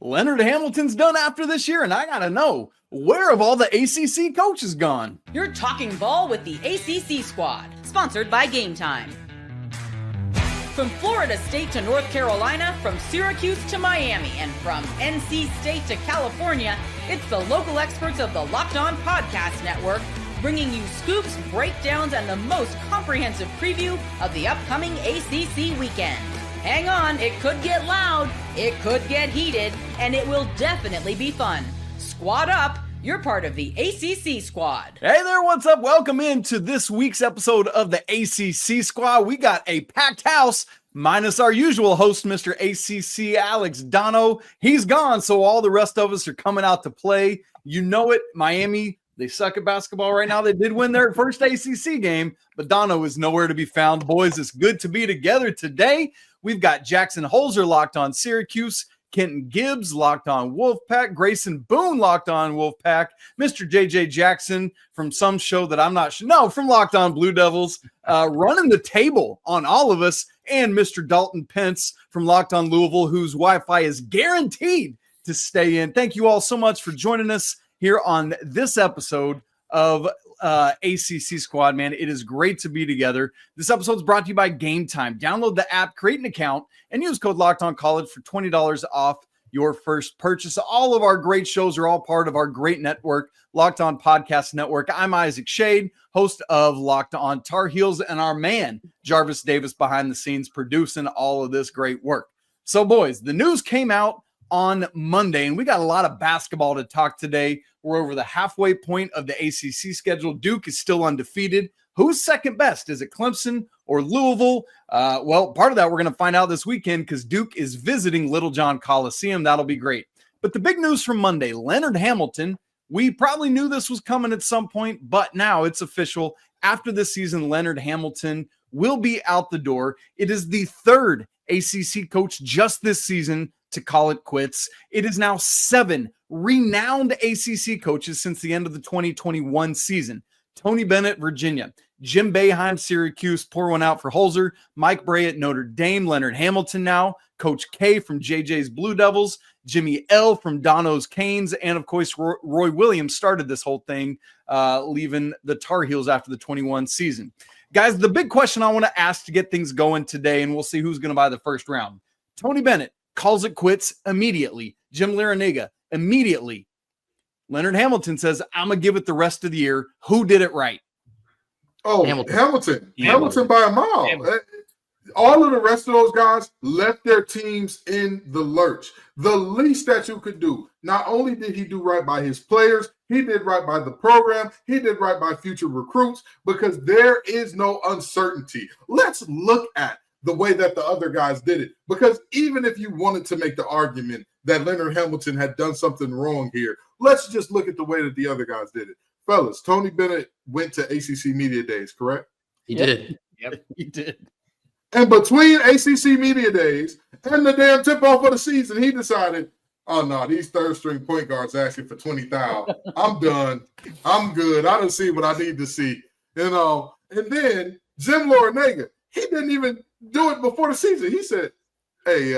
Leonard Hamilton's done after this year, and I gotta know, where have all the ACC coaches gone? You're talking ball with the ACC squad, sponsored by Game Time. From Florida State to North Carolina, from Syracuse to Miami, and from NC State to California, it's the local experts of the Locked On Podcast Network, bringing you scoops, breakdowns, and the most comprehensive preview of the upcoming ACC weekend. Hang on, it could get loud, it could get heated, and it will definitely be fun. Squad up, you're part of the ACC squad. Hey there, what's up? Welcome into this week's episode of the ACC squad. We got a packed house, minus our usual host, Mr. ACC Alex Dono. He's gone, so all the rest of us are coming out to play. You know it, Miami. They suck at basketball right now. They did win their first ACC game, but Dono is nowhere to be found. Boys, it's good to be together today. We've got Jackson Holzer locked on Syracuse, Kenton Gibbs locked on Wolfpack, Grayson Boone locked on Wolfpack, Mr. JJ Jackson from some show that I'm not sure, no, from Locked On Blue Devils, running the table on all of us, and Mr. Dalton Pence from Locked On Louisville, whose Wi-Fi is guaranteed to stay in. Thank you all so much for joining us here on this episode of ACC Squad, man. It is great to be together. This episode is brought to you by Game Time. Download the app, create an account, and use code LOCKEDONCollege for $20 off your first purchase. All of our great shows are all part of our great network, Locked On Podcast Network. I'm Isaac Shade, host of Locked On Tar Heels, and our man, Jarvis Davis, behind the scenes, producing all of this great work. So, boys, the news came out on Monday, and we got a lot of basketball to talk today. We're over the halfway point of the ACC schedule. Duke is still undefeated. Who's second best? Is it Clemson or Louisville? Well, part of that we're going to find out this weekend because Duke is visiting Littlejohn Coliseum. That'll be great. But the big news from Monday, Leonard Hamilton, we probably knew this was coming at some point, but now it's official. After this season, Leonard Hamilton will be out the door. It is the third ACC coach just this season to call it quits. It is now 7 renowned ACC coaches since the end of the 2021 season. Tony Bennett, Virginia. Jim Boeheim, Syracuse. Pour one out for Holzer. Mike Bray at Notre Dame. Leonard Hamilton now. Coach K from JJ's Blue Devils. Jimmy L from Dono's Canes. And, of course, Roy Williams started this whole thing, leaving the Tar Heels after the 21 season. Guys, the big question I want to ask to get things going today, and we'll see who's going to buy the first round. Tony Bennett calls it quits immediately. Jim Larrañaga immediately. Leonard Hamilton says, I'm going to give it the rest of the year. Who did it right? Oh, Hamilton by a mile. All of the rest of those guys left their teams in the lurch. The least that you could do. Not only did he do right by his players, he did right by the program. He did right by future recruits because there is no uncertainty. Let's look at the way that the other guys did it. Because even if you wanted to make the argument that Leonard Hamilton had done something wrong here, let's just look at the way that the other guys did it. Fellas, Tony Bennett went to ACC Media Days, correct? He did. Yep, he did. And between ACC Media Days and the damn tip-off of the season, he decided, oh, no, these third-string point guards asking for $20,000. I'm done. I'm good. I don't see what I need to see. You know, and then Jim Larrañaga, he didn't even do it before the season. He said, hey,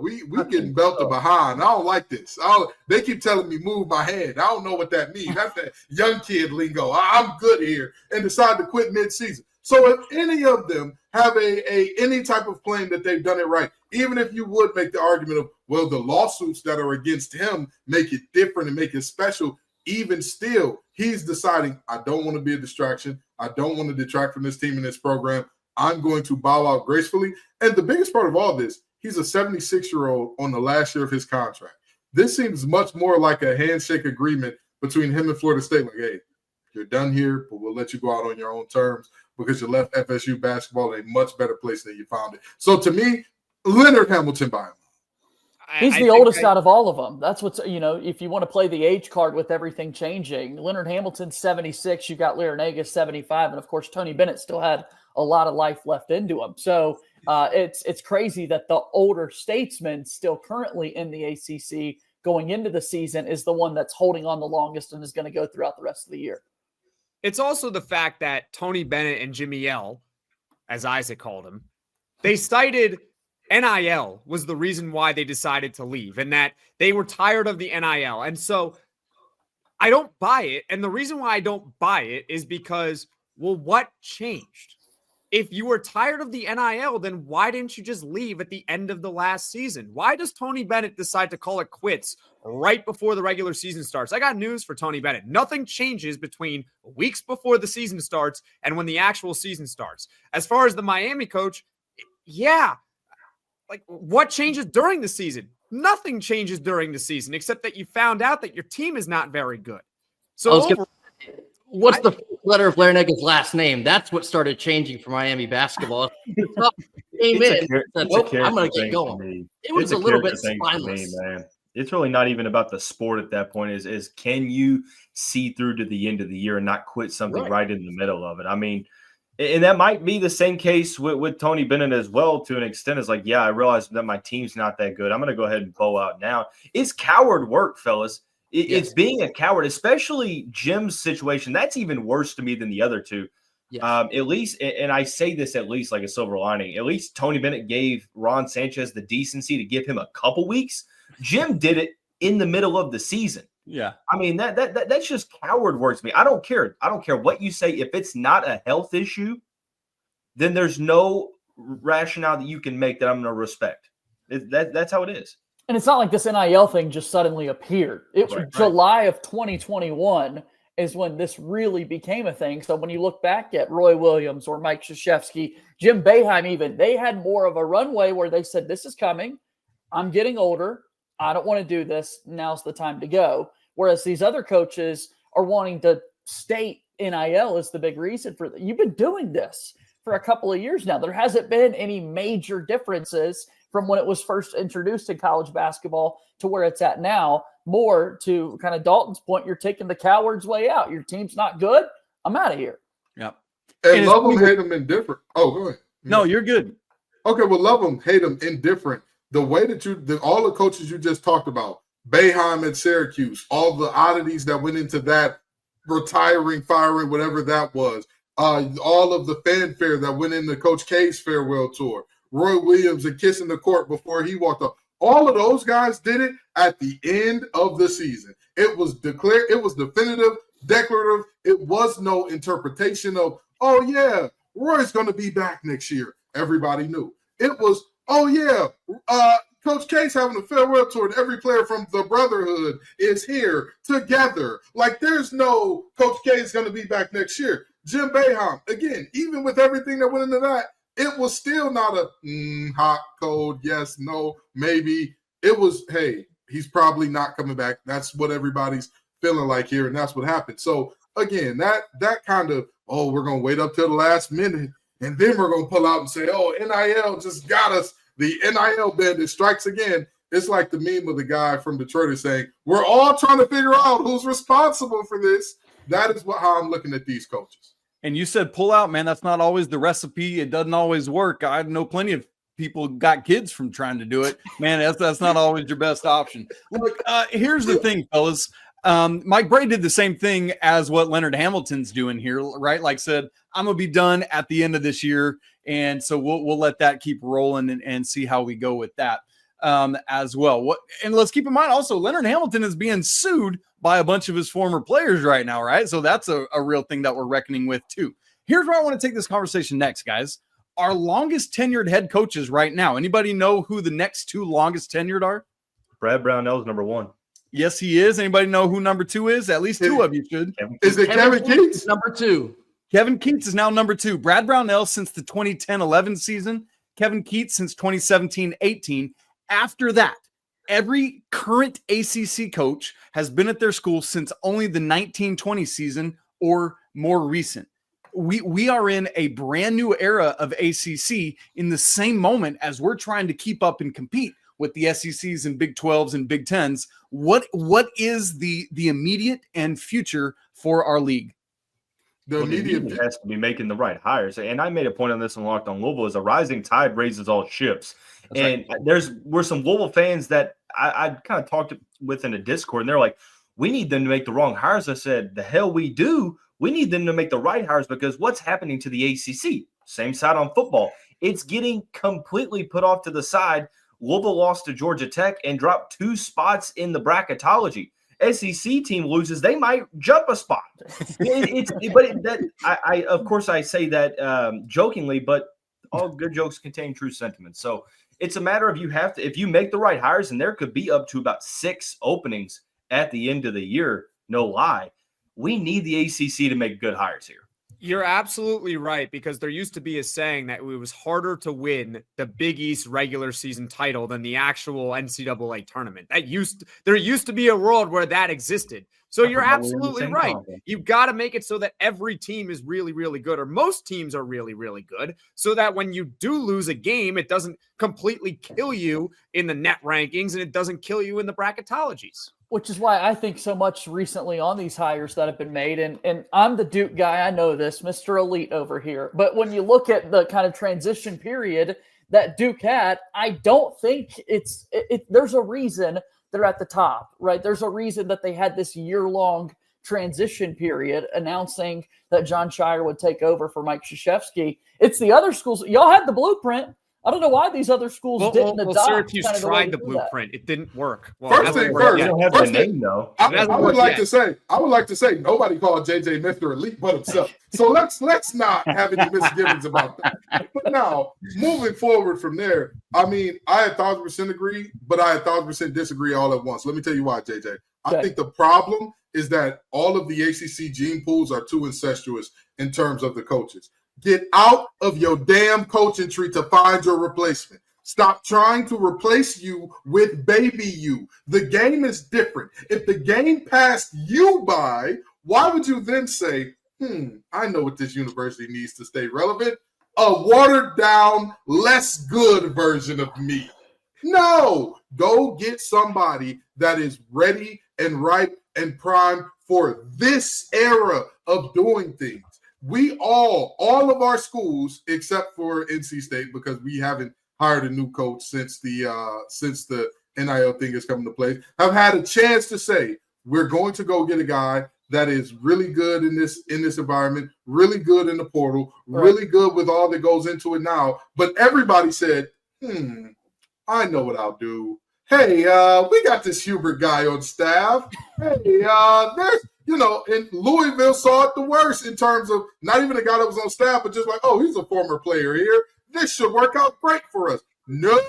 we getting belted behind. I don't like this. They keep telling me move my head. I don't know what that means. That's that young kid lingo. I'm good here, and decide to quit mid-season. So if any of them have any type of claim that they've done it right, even if you would make the argument of, well, the lawsuits that are against him make it different and make it special, even still, he's deciding, I don't want to be a distraction. I don't want to detract from this team and this program. I'm going to bow out gracefully. And the biggest part of all this, he's a 76-year-old on the last year of his contract. This seems much more like a handshake agreement between him and Florida State. Like, hey, you're done here, but we'll let you go out on your own terms because you left FSU basketball in a much better place than you found it. So to me, Leonard Hamilton by him. He's the oldest out of all of them. That's what's, if you want to play the age card with everything changing, Leonard Hamilton's 76, you got Larrañaga 75, and of course Tony Bennett still had a lot of life left into him. So it's crazy that the older statesman still currently in the ACC going into the season is the one that's holding on the longest and is going to go throughout the rest of the year. It's also the fact that Tony Bennett and Jimmy L, as Isaac called him, they cited NIL was the reason why they decided to leave, and that they were tired of the NIL. And so I don't buy it. And the reason why I don't buy it is because, well, what changed? If you were tired of the NIL, then why didn't you just leave at the end of the last season? Why does Tony Bennett decide to call it quits right before the regular season starts? I got news for Tony Bennett. Nothing changes between weeks before the season starts and when the actual season starts. As far as the Miami coach, yeah, like what changes during the season? Nothing changes during the season except that you found out that your team is not very good. So what's the letter of Larinaga's last name? That's what started changing for Miami basketball. Came in, said, nope, I'm going to get going. It was a little bit spineless. Man. It's really not even about the sport at that point. Is can you see through to the end of the year and not quit something right in the middle of it? I mean, and that might be the same case with Tony Bennett as well to an extent. It's like, yeah, I realize that my team's not that good. I'm going to go ahead and bow out now. It's coward work, fellas. It's being a coward, especially Jim's situation. That's even worse to me than the other two. Yes. At least, and I say this at least like a silver lining, at least Tony Bennett gave Ron Sanchez the decency to give him a couple weeks. Jim did it in the middle of the season. Yeah. I mean, that's just coward work to me. I don't care. I don't care what you say. If it's not a health issue, then there's no rationale that you can make that I'm going to respect. That's how it is. And it's not like this NIL thing just suddenly appeared. It was July of 2021 is when this really became a thing. So when you look back at Roy Williams or Mike Krzyzewski, Jim Boeheim even, they had more of a runway where they said, this is coming. I'm getting older. I don't want to do this. Now's the time to go. Whereas these other coaches are wanting to state NIL is the big reason for that. You've been doing this for a couple of years now. There hasn't been any major differences from when it was first introduced in college basketball to where it's at now. More to kind of Dalton's point, you're taking the coward's way out. Your team's not good. I'm out of here. Yep. And love them, hate them, indifferent. Oh, go ahead. No, you're good. Okay, well, love them, hate them, indifferent. The way that all the coaches you just talked about, Boeheim at Syracuse, all the oddities that went into that retiring, firing, whatever that was, all of the fanfare that went into Coach K's farewell tour, Roy Williams and kissing the court before he walked up. All of those guys did it at the end of the season. It was declared, it was definitive, declarative. It was no interpretation of, oh, yeah, Roy's going to be back next year. Everybody knew. It was, oh, yeah, Coach K's having a farewell tour, and every player from the Brotherhood is here together. Like, there's no Coach K is going to be back next year. Jim Boeheim, again, even with everything that went into that, it was still not a hot, cold, yes, no, maybe. It was, hey, he's probably not coming back. That's what everybody's feeling like here, and that's what happened. So, again, that kind of, oh, we're going to wait up till the last minute, and then we're going to pull out and say, oh, NIL just got us. The NIL bandit strikes again. It's like the meme of the guy from Detroit is saying, we're all trying to figure out who's responsible for this. That is how I'm looking at these coaches. And you said pull out, man. That's not always the recipe. It doesn't always work. I know plenty of people got kids from trying to do it. Man, that's not always your best option. Look, here's the thing, fellas. Mike Bray did the same thing as what Leonard Hamilton's doing here, right? Like said, I'm going to be done at the end of this year. And so we'll let that keep rolling and see how we go with that as well. And let's keep in mind also, Leonard Hamilton is being sued by a bunch of his former players right now, right? So that's a real thing that we're reckoning with too. Here's where I want to take this conversation next, guys. Our longest tenured head coaches right now. Anybody know who the next two longest tenured are? Brad Brownell's number one. Yes, he is. Anybody know who number two is? At least two of you should. Is it Kevin Keats? Number two. Kevin Keats is now number two. Brad Brownell since the 2010-11 season. Kevin Keats since 2017-18. After that, every current ACC coach has been at their school since only the 1920 season or more recent. We are in a brand new era of ACC in the same moment as we're trying to keep up and compete with the SECs and Big 12s and Big 10s. What is the immediate and future for our league? The immediate has to be making the right hires. And I made a point on this in Locked on Louisville is a rising tide raises all ships. That's and right. There were some Louisville fans that I kind of talked with in a Discord, and they're like, we need them to make the wrong hires. I said, the hell we do. We need them to make the right hires because what's happening to the ACC, same side on football, it's getting completely put off to the side. Louisville lost to Georgia Tech and dropped 2 spots in the bracketology. SEC team loses, they might jump a spot. Of course, I say that jokingly, but all good jokes contain true sentiments. So it's a matter of if you make the right hires, and there could be up to about 6 openings at the end of the year, no lie. We need the ACC to make good hires here. You're absolutely right, because there used to be a saying that it was harder to win the Big East regular season title than the actual NCAA tournament. There used to be a world where that existed. So you're absolutely right. You've got to make it so that every team is really, really good, or most teams are really, really good, so that when you do lose a game, it doesn't completely kill you in the net rankings and it doesn't kill you in the bracketologies. Which is why I think so much recently on these hires that have been made. And I'm the Duke guy. I know this, Mr. Elite over here. But when you look at the kind of transition period that Duke had, I don't think there's a reason they're at the top, right? There's a reason that they had this year-long transition period announcing that John Shire would take over for Mike Krzyzewski. It's the other schools. Y'all had the blueprint. I don't know why these other schools didn't adopt. Syracuse tried the blueprint. It didn't work. Well, first thing first, I would like to say nobody called JJ Mr. Elite but himself. So let's not have any misgivings about that. But now, moving forward from there, I mean, I 1,000% agree, but I 1,000% disagree all at once. Let me tell you why, JJ. I think the problem is that all of the ACC gene pools are too incestuous in terms of the coaches. Get out of your damn coaching tree to find your replacement. Stop trying to replace you with baby you. The game is different. If the game passed you by, why would you then say, I know what this university needs to stay relevant? A watered down, less good version of me. No, go get somebody that is ready and ripe and primed for this era of doing things. We all of our schools, except for NC State, because we haven't hired a new coach since the NIL thing has come into place, have had a chance to say, we're going to go get a guy that is really good in this environment, really good in the portal, really good with all that goes into it now. But everybody said, I know what I'll do. Hey, we got this Hubert guy on staff. Hey, there's, and Louisville saw it the worst in terms of not even a guy that was on staff, but just like, oh, he's a former player here. This should work out great for us. No,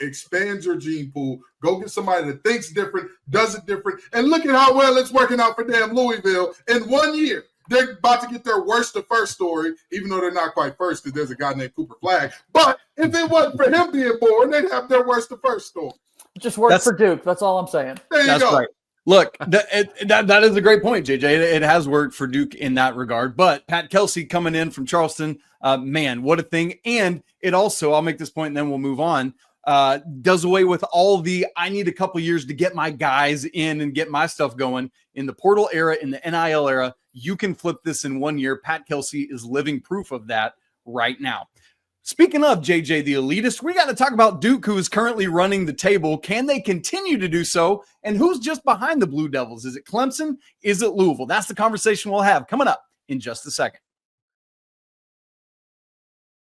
expand your gene pool. Go get somebody that thinks different, does it different, and look at how well it's working out for damn Louisville in 1 year. They're about to get their worst to first story, even though they're not quite first because there's a guy named Cooper Flagg. But if it wasn't for him being born, they'd have their worst to first story. It just works for Duke. That's all I'm saying. There you go. Right. Look, that is a great point, JJ. It has worked for Duke in that regard. But Pat Kelsey coming in from Charleston, man, what a thing. And it also, I'll make this point and then we'll move on, does away with all the I need a couple years to get my guys in and get my stuff going. In the portal era, in the NIL era, you can flip this in 1 year. Pat Kelsey is living proof of that right now. Speaking of JJ the elitist, we got to talk about Duke, who is currently running the table. Can they continue to do so? And who's just behind the Blue Devils? Is it Clemson? Is it Louisville? That's the conversation we'll have coming up in just a second.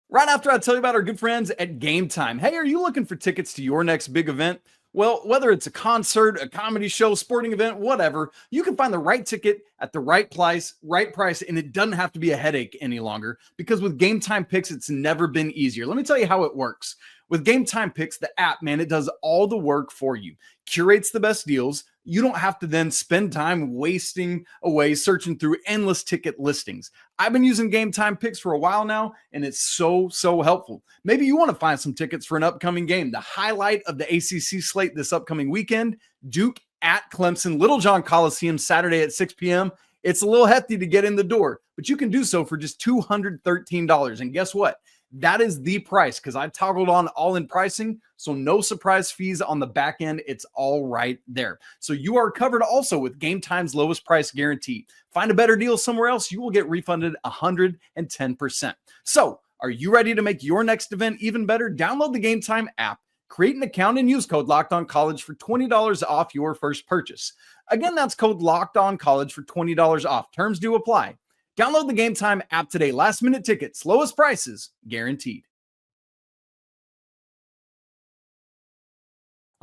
Right after I tell you about our good friends at Game Time. Hey, are you looking for tickets to your next big event? Well, whether it's a concert, a comedy show, sporting event, whatever, you can find the right ticket at the right price, and it doesn't have to be a headache any longer, because with Game Time Picks, it's never been easier. Let me tell you how it works. With Game Time Picks, the app, man, it does all the work for you. Curates the best deals. You don't have to then spend time wasting away searching through endless ticket listings. I've been using Game Time Picks for a while now, and it's so helpful. Maybe you want to find some tickets for an upcoming game. The highlight of the ACC slate this upcoming weekend, Duke at Clemson, Little John Coliseum, Saturday at 6 p.m. It's a little hefty to get in the door, but you can do so for just $213. And guess what? That is the price, because I toggled on all-in pricing, so no surprise fees on the back end. It's all right there. So you are covered also with Game Time's lowest price guarantee. Find a better deal somewhere else, you will get refunded 110%. So are you ready to make your next event even better? Download the Game Time app, create an account, and use code LOCKEDONCollege for $20 off your first purchase. Again, that's code LOCKEDONCollege for $20 off. Terms do apply. Download the Game Time app today. Last minute tickets, lowest prices guaranteed.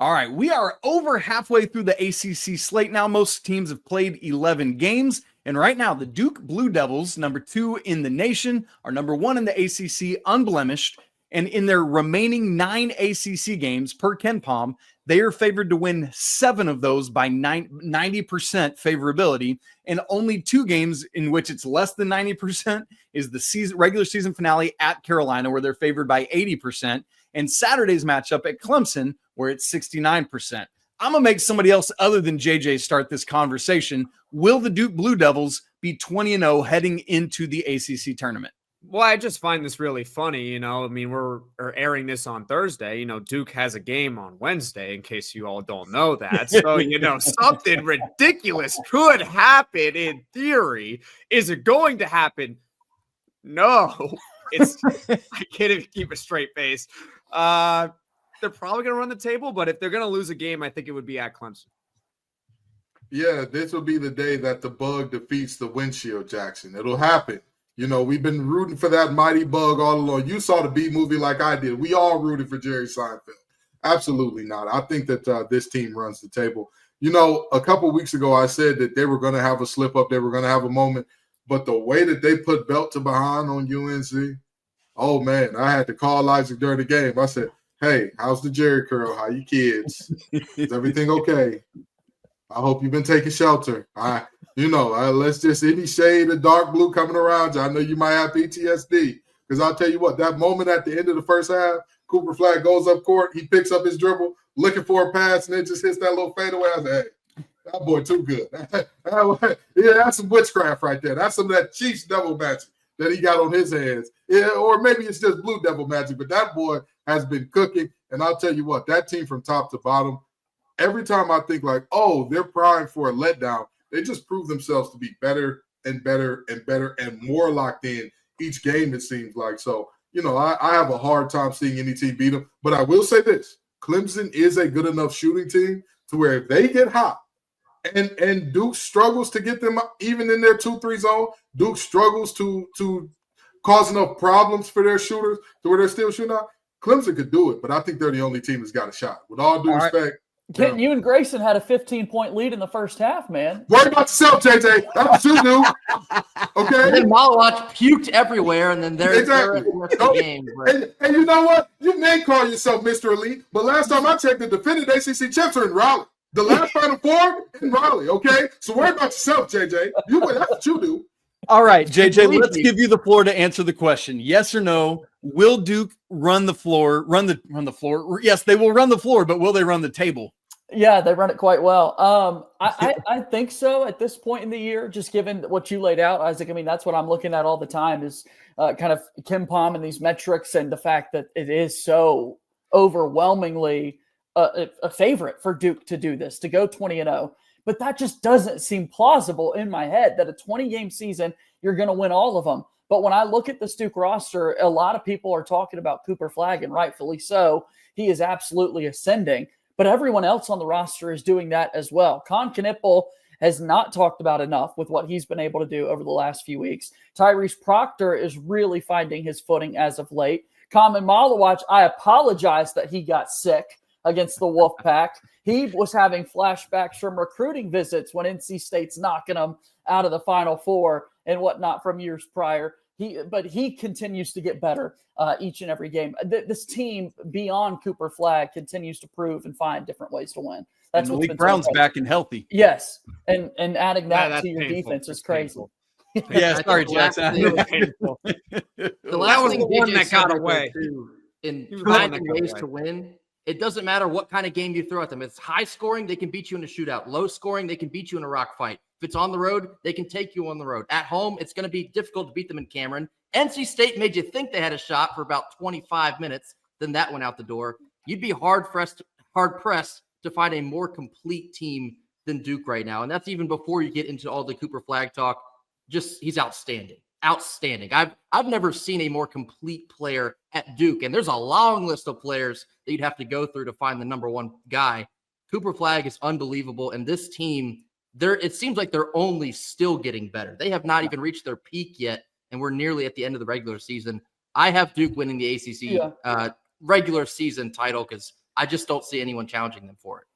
All right, we are over halfway through the ACC slate now. Most teams have played 11 games. And right now, the Duke Blue Devils, number 2 in the nation, are number 1 in the ACC, unblemished. And in their remaining 9 ACC games per KenPom, they are favored to win 7 of those by 90% favorability. And only 2 games in which it's less than 90% is the regular season finale at Carolina, where they're favored by 80%. And Saturday's matchup at Clemson, where it's 69%. I'm going to make somebody else other than JJ start this conversation. Will the Duke Blue Devils be 20-0 heading into the ACC tournament? Well, I just find this really funny. I mean, we're airing this on Thursday. Duke has a game on Wednesday, in case you all don't know that. So, something ridiculous could happen in theory. Is it going to happen? No. I can't even keep a straight face. They're probably going to run the table, but if they're going to lose a game, I think it would be at Clemson. Yeah, this will be the day that the bug defeats the windshield, Jackson. It'll happen. We've been rooting for that mighty bug all along. You saw the B movie like I did. We all rooted for Jerry Seinfeld. Absolutely not. I think that this team runs the table. A couple weeks ago, I said that they were going to have a slip up. They were going to have a moment. But the way that they put belt to behind on UNC, oh, man, I had to call Isaac during the game. I said, hey, how's the Jerry curl? How you kids? Is everything okay? I hope you've been taking shelter. Let's just any shade of dark blue coming around you. I know you might have PTSD because I'll tell you what, that moment at the end of the first half, Cooper Flag goes up court, he picks up his dribble, looking for a pass, and then just hits that little fadeaway. I was like, hey, that boy too good. Yeah, that's some witchcraft right there. That's some of that Chiefs devil magic that he got on his hands. Yeah, or maybe it's just blue devil magic, but that boy has been cooking. And I'll tell you what, that team from top to bottom, every time I think like, oh, they're primed for a letdown, they just prove themselves to be better and better and better and more locked in each game, it seems like. So, I have a hard time seeing any team beat them. But I will say this, Clemson is a good enough shooting team to where if they get hot and Duke struggles to get them even in their 2-3 zone, Duke struggles to cause enough problems for their shooters to where they're still shooting out, Clemson could do it. But I think they're the only team that's got a shot. With all due respect, Kenton, you and Grayson had a 15-point lead in the first half, man. Worry about yourself, JJ. That's what you do. Okay. And then Malawach puked everywhere, and then they're exactly. the game. And you know what? You may call yourself Mr. Elite, but last time I checked, the defending ACC champs are in Raleigh. The last Final Four in Raleigh, okay? So worry about yourself, JJ. That's what you do. All right, JJ, let's give you the floor to answer the question. Yes or no? Will Duke run the floor? Run the floor? Yes, they will run the floor, but will they run the table? Yeah, they run it quite well. I think so at this point in the year, just given what you laid out, Isaac. I mean, that's what I'm looking at all the time is kind of KenPom and these metrics and the fact that it is so overwhelmingly a favorite for Duke to do this, to go 20-0. But that just doesn't seem plausible in my head that a 20-game season, you're going to win all of them. But when I look at this Duke roster, a lot of people are talking about Cooper Flag, and rightfully so. He is absolutely ascending. But everyone else on the roster is doing that as well. Con Knippel has not talked about enough with what he's been able to do over the last few weeks. Tyrese Proctor is really finding his footing as of late. Common Malawach, I apologize that he got sick against the Wolfpack. He was having flashbacks from recruiting visits when NC State's knocking him out of the Final Four and whatnot from years prior. But he continues to get better each and every game. This team, beyond Cooper Flag, continues to prove and find different ways to win. That's what's Malik Brown's back and healthy. Yes, and adding that to your defense is crazy. Yeah, sorry, Jackson. The last thing that got away in finding ways to win. It doesn't matter what kind of game you throw at them. If it's high scoring, they can beat you in a shootout. Low scoring, they can beat you in a rock fight. If it's on the road, they can take you on the road. At home, it's going to be difficult to beat them in Cameron. NC State made you think they had a shot for about 25 minutes. Then that went out the door. You'd be hard pressed to find a more complete team than Duke right now. And that's even before you get into all the Cooper Flag talk. Just he's outstanding. Outstanding. I've never seen a more complete player at Duke. And there's a long list of players that you'd have to go through to find the number one guy. Cooper Flag is unbelievable. And this team, it seems like they're only still getting better. They have not even reached their peak yet. And we're nearly at the end of the regular season. I have Duke winning the ACC regular season title because I just don't see anyone challenging them for it.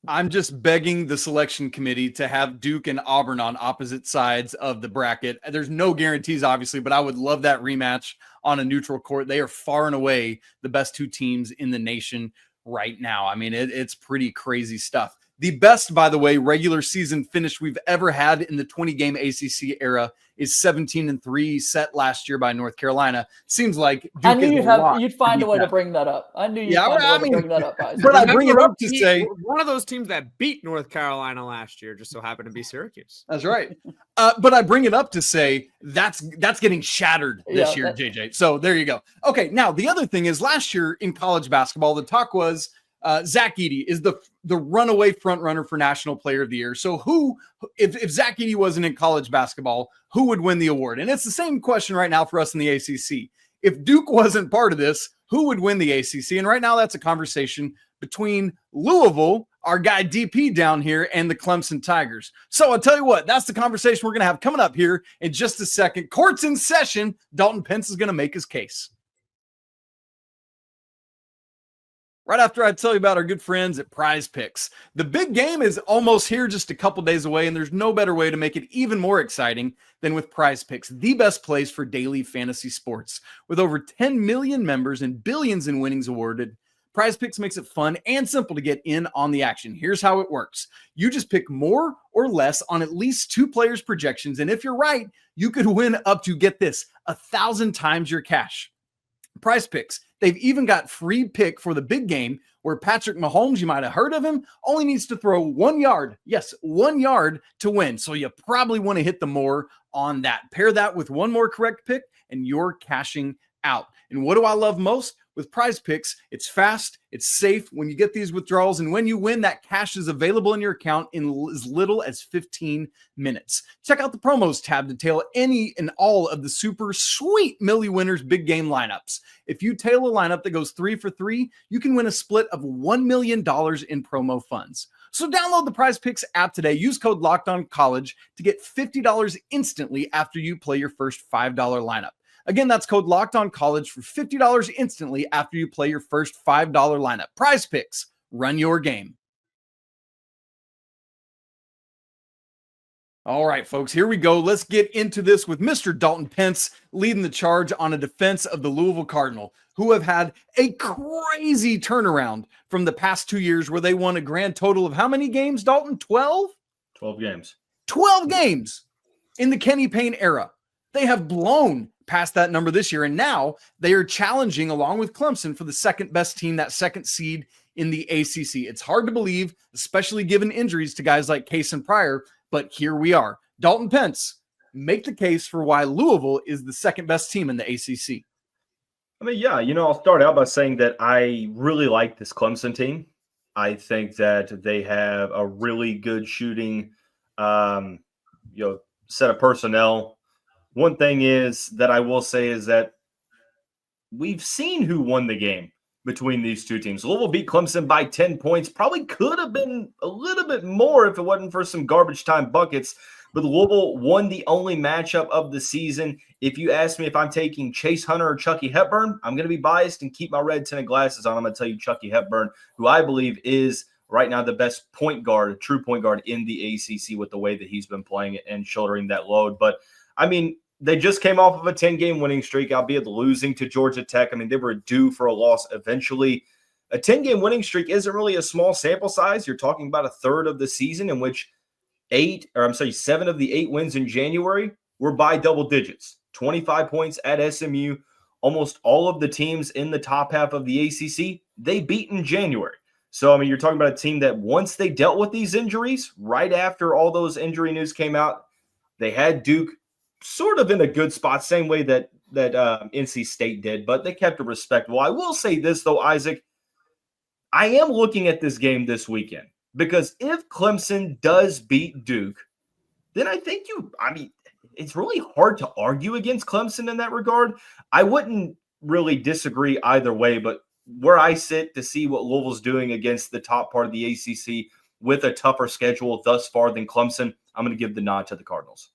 I'm just begging the selection committee to have Duke and Auburn on opposite sides of the bracket. There's no guarantees, obviously, but I would love that rematch on a neutral court. They are far and away the best two teams in the nation right now. I mean, it's pretty crazy stuff. The best, by the way, regular season finish we've ever had in the 20-game ACC era is 17-3, set last year by North Carolina. Seems like Duke I knew you'd find a way to bring that up. I knew you'd find a way to bring that up. But I bring it up to say one of those teams that beat North Carolina last year just so happened to be Syracuse. That's right. But I bring it up to say that's getting shattered this year, JJ. So there you go. Okay, now the other thing is last year in college basketball, the talk was Zach Edey is the runaway front runner for National Player of the Year. So if Zach Edey wasn't in college basketball, who would win the award? And it's the same question right now for us in the ACC. If Duke wasn't part of this, who would win the ACC? And right now that's a conversation between Louisville, our guy DP down here, and the Clemson Tigers. So I'll tell you what, that's the conversation we're going to have coming up here in just a second. Court's in session. Dalton Pence is going to make his case. Right after I tell you about our good friends at Prize Picks. The big game is almost here, just a couple days away, and there's no better way to make it even more exciting than with Prize Picks, the best place for daily fantasy sports. With over 10 million members and billions in winnings awarded, Prize Picks makes it fun and simple to get in on the action. Here's how it works. You just pick more or less on at least two players' projections, and if you're right, you could win up to, get this, 1,000 times your cash. Prize Picks. They've even got free pick for the big game where Patrick Mahomes, you might have heard of him, only needs to throw 1 yard. Yes, 1 yard to win. So you probably want to hit the more on that. Pair that with one more correct pick and you're cashing out. And what do I love most? With Prize Picks, it's fast, it's safe when you get these withdrawals, and when you win, that cash is available in your account in as little as 15 minutes. Check out the promos tab to tail any and all of the super sweet Millie Winners big game lineups. If you tail a lineup that goes 3 for 3, you can win a split of $1 million in promo funds. So download the Prize Picks app today. Use code LOCKEDONCollege to get $50 instantly after you play your first $5 lineup. Again, that's code LOCKEDONCollege for $50 instantly after you play your first $5 lineup. Prize Picks, run your game. All right, folks, here we go. Let's get into this with Mr. Dalton Pence leading the charge on a defense of the Louisville Cardinals, who have had a crazy turnaround from the past 2 years where they won a grand total of how many games, Dalton? 12? 12 games. 12 games in the Kenny Payne era. They have blown past that number this year, and now they are challenging, along with Clemson, for the second best team, that second seed in the ACC. It's hard to believe, especially given injuries to guys like Case and Pryor, but here we are. Dalton Pence, make the case for why Louisville is the second best team in the ACC. I mean, yeah, I'll start out by saying that I really like this Clemson team. I think that they have a really good shooting, set of personnel. One thing is that I will say is that we've seen who won the game between these two teams. Louisville beat Clemson by 10 points. Probably could have been a little bit more if it wasn't for some garbage time buckets. But Louisville won the only matchup of the season. If you ask me if I'm taking Chase Hunter or Chucky Hepburn, I'm going to be biased and keep my red tinted glasses on. I'm going to tell you Chucky Hepburn, who I believe is right now the best point guard, true point guard in the ACC with the way that he's been playing and shouldering that load. But I mean, they just came off of a 10-game winning streak, albeit losing to Georgia Tech. I mean, they were due for a loss eventually. A 10-game winning streak isn't really a small sample size. You're talking about a third of the season in which 7 of the 8 wins in January were by double digits. 25 points at SMU. Almost all of the teams in the top half of the ACC, they beat in January. So, I mean, you're talking about a team that once they dealt with these injuries, right after all those injury news came out, they had Duke sort of in a good spot, same way that NC State did, but they kept it respectable. I will say this, though, Isaac. I am looking at this game this weekend because if Clemson does beat Duke, then I think it's really hard to argue against Clemson in that regard. I wouldn't really disagree either way, but where I sit to see what Louisville's doing against the top part of the ACC with a tougher schedule thus far than Clemson, I'm going to give the nod to the Cardinals.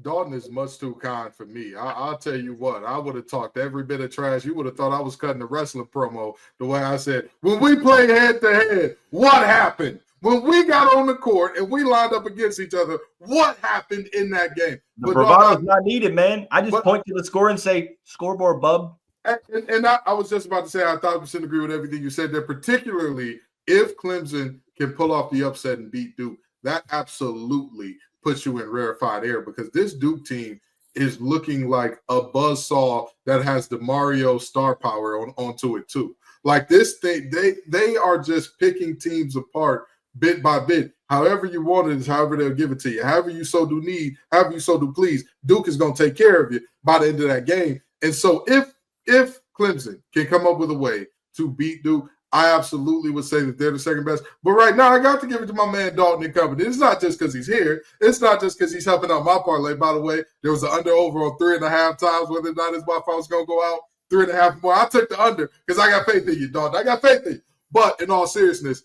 Dalton is much too kind for me. I'll tell you what, I would have talked every bit of trash. You would have thought I was cutting a wrestling promo the way I said, when we play head-to-head, what happened? When we got on the court and we lined up against each other, what happened in that game? The bravado's not needed, man. I just point to the score and say, scoreboard, bub. And I was just about to say, I 1,000% agree with everything you said there, particularly if Clemson can pull off the upset and beat Duke. That absolutely puts you in rarefied air, because this Duke team is looking like a buzzsaw that has the Mario star power onto it too. Like this thing, they are just picking teams apart bit by bit. However you want it is however they'll give it to you. However you so do need, however you so do please, Duke is going to take care of you by the end of that game. And so if Clemson can come up with a way to beat Duke, I absolutely would say that they're the second best. But right now, I got to give it to my man Dalton and company. It's not just because he's here. It's not just because he's helping out my parlay. By the way, there was an under-over on 3.5 times, whether or not his Wi-Fi was going to go out 3.5 more. I took the under because I got faith in you, Dalton. I got faith in you. But in all seriousness,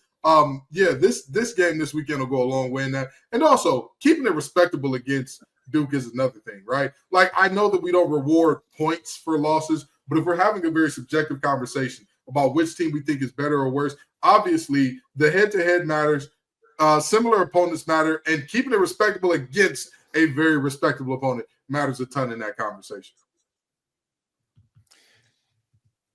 this game this weekend will go a long way in that. And also, keeping it respectable against Duke is another thing, right? Like, I know that we don't reward points for losses, but if we're having a very subjective conversation about which team we think is better or worse, obviously the head-to-head matters, similar opponents matter, and keeping it respectable against a very respectable opponent matters a ton in that conversation.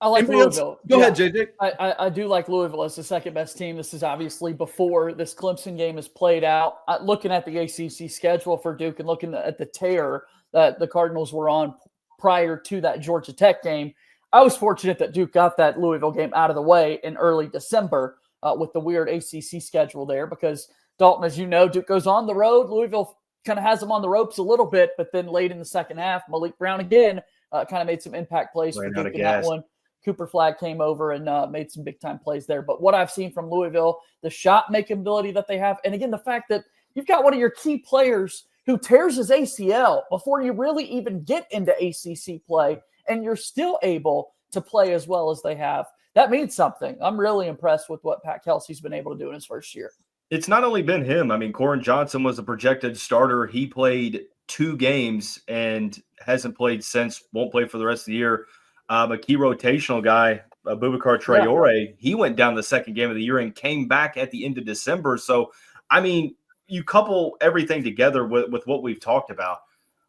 I like Louisville. Go ahead, JJ. I do like Louisville as the second best team. This is obviously before this Clemson game is played out. Looking at the ACC schedule for Duke and looking at the tear that the Cardinals were on prior to that Georgia Tech game, I was fortunate that Duke got that Louisville game out of the way in early December with the weird ACC schedule there, because Dalton, as you know, Duke goes on the road. Louisville kind of has them on the ropes a little bit, but then late in the second half, Malik Brown again kind of made some impact plays for Duke in that one. Cooper Flagg came over and made some big-time plays there. But what I've seen from Louisville, the shot-making ability that they have, and again, the fact that you've got one of your key players who tears his ACL before you really even get into ACC play, and you're still able to play as well as they have. That means something. I'm really impressed with what Pat Kelsey's been able to do in his first year. It's not only been him. I mean, Corin Johnson was a projected starter. He played 2 games and hasn't played since, won't play for the rest of the year. A key rotational guy, Boubacar Traore, he went down the second game of the year and came back at the end of December. So, I mean, you couple everything together with what we've talked about.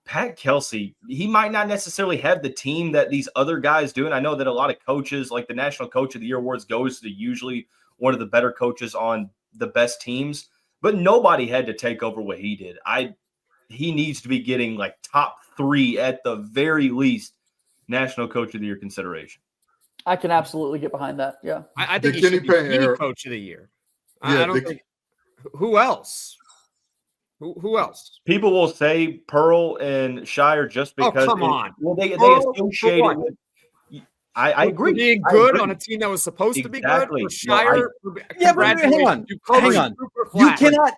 Pat Kelsey, he might not necessarily have the team that these other guys do. And I know that a lot of coaches, like the National Coach of the Year awards, goes to usually one of the better coaches on the best teams. But nobody had to take over what he did. He needs to be getting like top 3 at the very least National Coach of the Year consideration. I can absolutely get behind that. Yeah. I think he should be Coach of the Year. I don't think – who else? Who else? People will say Pearl and Shire just because. Oh, come on. Well, they associate it with. I agree. Being good on a team that was supposed to be good. For Shire, but hang on.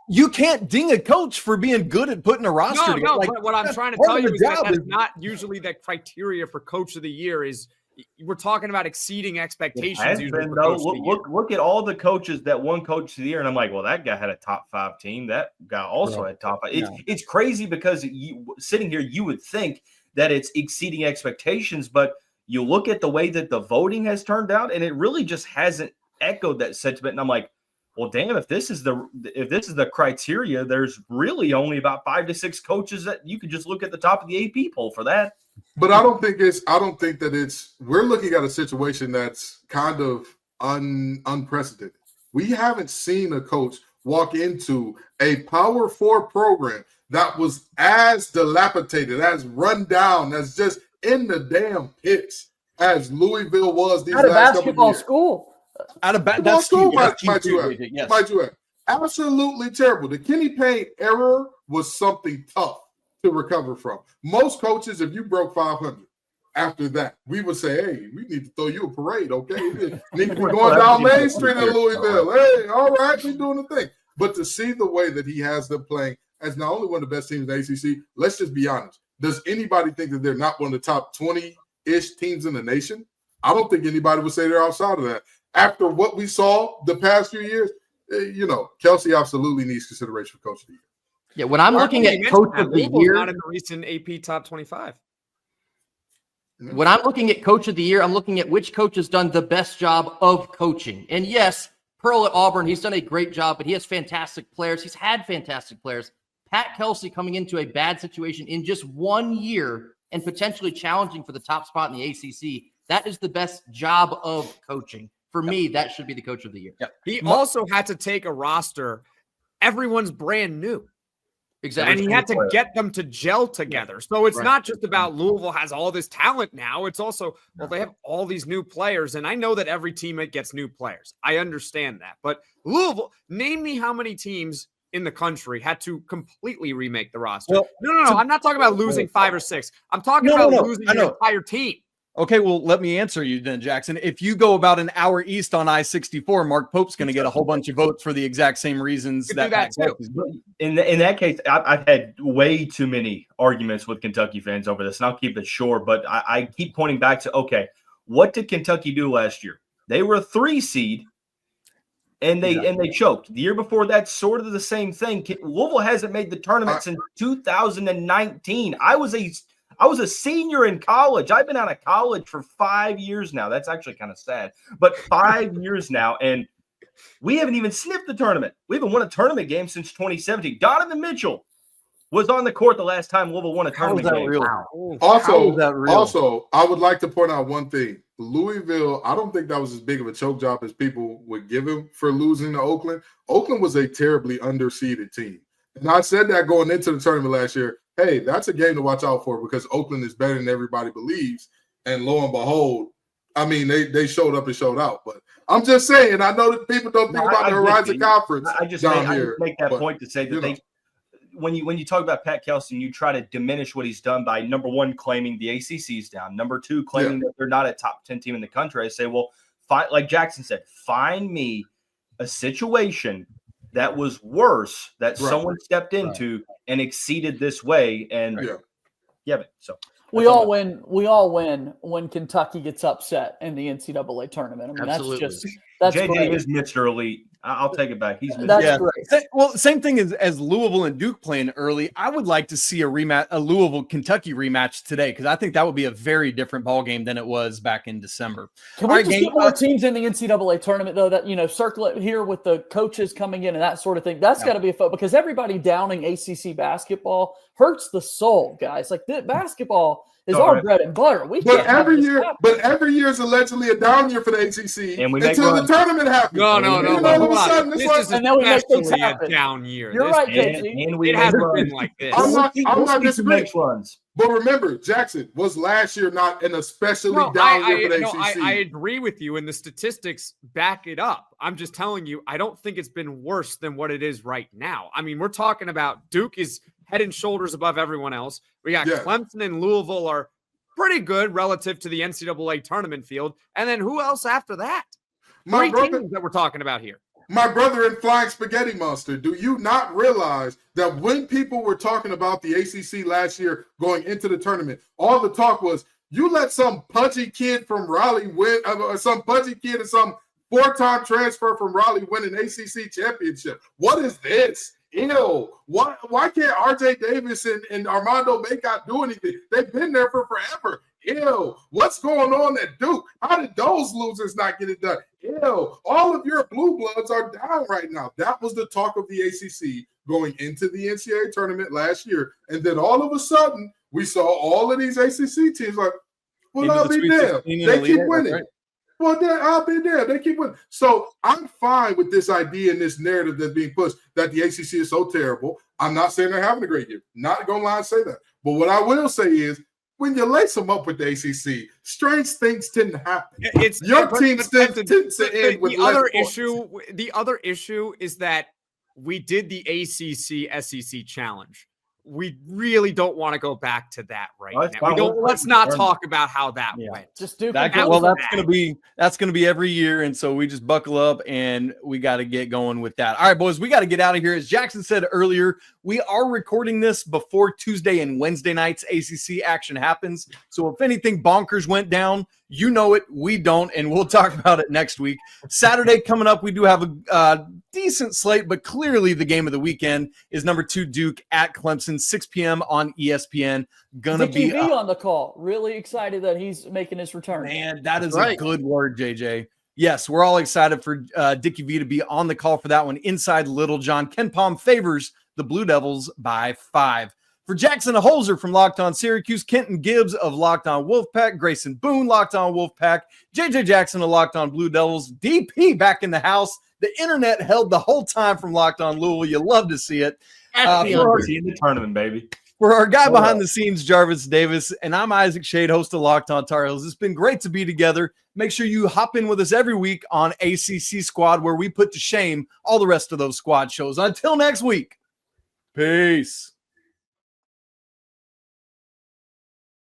You can't ding a coach for being good at putting a roster together. No, but what I'm trying to tell you is that's not usually the criteria for Coach of the Year. Is we're talking about exceeding expectations. Look at all the coaches that won Coach of the Year, and I'm like, well, that guy had a top 5 team. That guy also had top 5. It's crazy because sitting here, you would think that it's exceeding expectations, but you look at the way that the voting has turned out, and it really just hasn't echoed that sentiment. And I'm like, well, damn, if this is the criteria, there's really only about 5 to 6 coaches that you could just look at the top of the AP poll for that. But I don't think that we're looking at a situation that's kind of unprecedented. We haven't seen a coach walk into a Power 4 program that was as dilapidated, as run down, as just in the damn pits as Louisville was these last couple of years. School. Out of basketball school, might you add. Absolutely terrible. The Kenny Payne error was something tough to recover from. Most coaches, if you broke 500 after that, we would say, hey, we need to throw you a parade, okay? You need to be going down Main Street in Louisville. Hey, all right, we're doing the thing. But to see the way that he has them playing as not only one of the best teams in the ACC, let's just be honest. Does anybody think that they're not one of the top 20-ish teams in the nation? I don't think anybody would say they're outside of that. After what we saw the past few years, Kelsey absolutely needs consideration for Coach of the Year. Yeah, when I'm looking at coach of the year, not in the recent AP top 25. When I'm looking at coach of the year, I'm looking at which coach has done the best job of coaching. And yes, Pearl at Auburn, he's done a great job, but he has fantastic players. He's had fantastic players. Pat Kelsey coming into a bad situation in just 1 year and potentially challenging for the top spot in the ACC. That is the best job of coaching. For me, that should be the coach of the year. He also had to take a roster. Everyone's brand new. Exactly. And he had to get them to gel together. So it's not just about Louisville has all this talent now. It's also, well, they have all these new players. And I know that every team gets new players. I understand that. But Louisville, name me how many teams in the country had to completely remake the roster. Well, no. I'm not talking about losing 5 or 6. I'm talking about losing an entire team. Okay, well, let me answer you then, Jackson. If you go about an hour east on I-64, Mark Pope's going to get a whole bunch of votes for the exact same reasons that too. In that case, I've had way too many arguments with Kentucky fans over this, and I'll keep it short. But I keep pointing back to, okay, what did Kentucky do last year? They were a 3 seed, and they choked. The year before that, sort of the same thing. Louisville hasn't made the tournament since 2019. I was a senior in college. I've been out of college for 5 years now. That's actually kind of sad, but 5 years now, and we haven't even sniffed the tournament. We haven't won a tournament game since 2017. Donovan Mitchell was on the court the last time Louisville won a tournament game. Real? Also, I would like to point out one thing. Louisville, I don't think that was as big of a choke job as people would give him for losing to Oakland. Oakland was a terribly underseeded team. And I said that going into the tournament last year. Hey, that's a game to watch out for because Oakland is better than everybody believes. And lo and behold, I mean, they showed up and showed out. But I'm just saying, I know that people don't think about the Horizon Conference I just make that point to say that when you talk about Pat Kelsey, you try to diminish what he's done by, number one, claiming the ACC is down. Number two, claiming that they're not a top 10 team in the country. I say, well, like Jackson said, find me a situation that was worse that someone stepped into and exceeded this way. And so we all win when Kentucky gets upset in the NCAA tournament. I mean, that's JJ great. is Mr. Elite. I'll take it back. He's Mr. That's great. Well, same thing as Louisville and Duke playing early. I would like to see a Louisville-Kentucky rematch today because I think that would be a very different ball game than it was back in December. Can we just get more teams in the NCAA tournament, though, that, circle it here with the coaches coming in and that sort of thing? That's got to be a fun because everybody downing ACC basketball hurts the soul, guys. Like, basketball is our bread and butter. But every year is allegedly a down year for the ACC until the tournament happens. No. This is especially a down year. You're right, Casey. It hasn't been like this. I'm not disagreeing. But remember, Jackson, was last year not an especially down year for the ACC? I agree with you, and the statistics back it up. I'm just telling you, I don't think it's been worse than what it is right now. I mean, we're talking about Duke is head and shoulders above everyone else. We got Clemson and Louisville are pretty good relative to the NCAA tournament field. And then who else after that? Three teams that we're talking about here. My brother in Flying Spaghetti Monster, do you not realize that when people were talking about the ACC last year going into the tournament, all the talk was, you let some pudgy kid from Raleigh win, or some pudgy kid or some 4-time transfer from Raleigh win an ACC championship. What is this? Ew. Why can't RJ Davis and Armando Bacot do anything? They've been there for forever. Ew. What's going on at Duke? How did those losers not get it done? Ew. All of your blue bloods are down right now. That was the talk of the ACC going into the NCAA tournament last year. And then all of a sudden, we saw all of these ACC teams like, well, I'll be there. They keep winning. Right. Well, I'll be there. They keep winning. So I'm fine with this idea and this narrative that's being pushed that the ACC is so terrible. I'm not saying they're having a great year. Not going to lie and say that. But what I will say is, when you lace them up with the ACC, strange things tend to happen. Your team tends to end with the other issue is that we did the ACC SEC challenge. We really don't want to go back to that now. Let's not talk about how that went. Just do that. That's gonna be every year, and so we just buckle up and we got to get going with that. All right, boys, we got to get out of here. As Jackson said earlier, we are recording this before Tuesday and Wednesday nights ACC action happens. So if anything bonkers went down, you know it, we don't, and we'll talk about it next week. Saturday coming up, we do have a decent slate, but clearly the game of the weekend is number 2 Duke at Clemson, 6 p.m. on ESPN. Gonna Dickie be V on the call. Really excited that he's making his return. Man, that is a good word, JJ. Yes, we're all excited for Dickie V to be on the call for that one. Inside Little John, Ken Palm favors the Blue Devils by 5. For Jackson Holzer from Locked On Syracuse, Kenton Gibbs of Locked On Wolfpack, Grayson Boone, Locked On Wolfpack, JJ Jackson of Locked On Blue Devils, DP back in the house. The internet held the whole time from Locked On Louisville. You love to see it. See in the tournament, baby. For our guy behind the scenes, Jarvis Davis, and I'm Isaac Shade, host of Locked On Tar Heels. It's been great to be together. Make sure you hop in with us every week on ACC Squad, where we put to shame all the rest of those squad shows. Until next week, peace.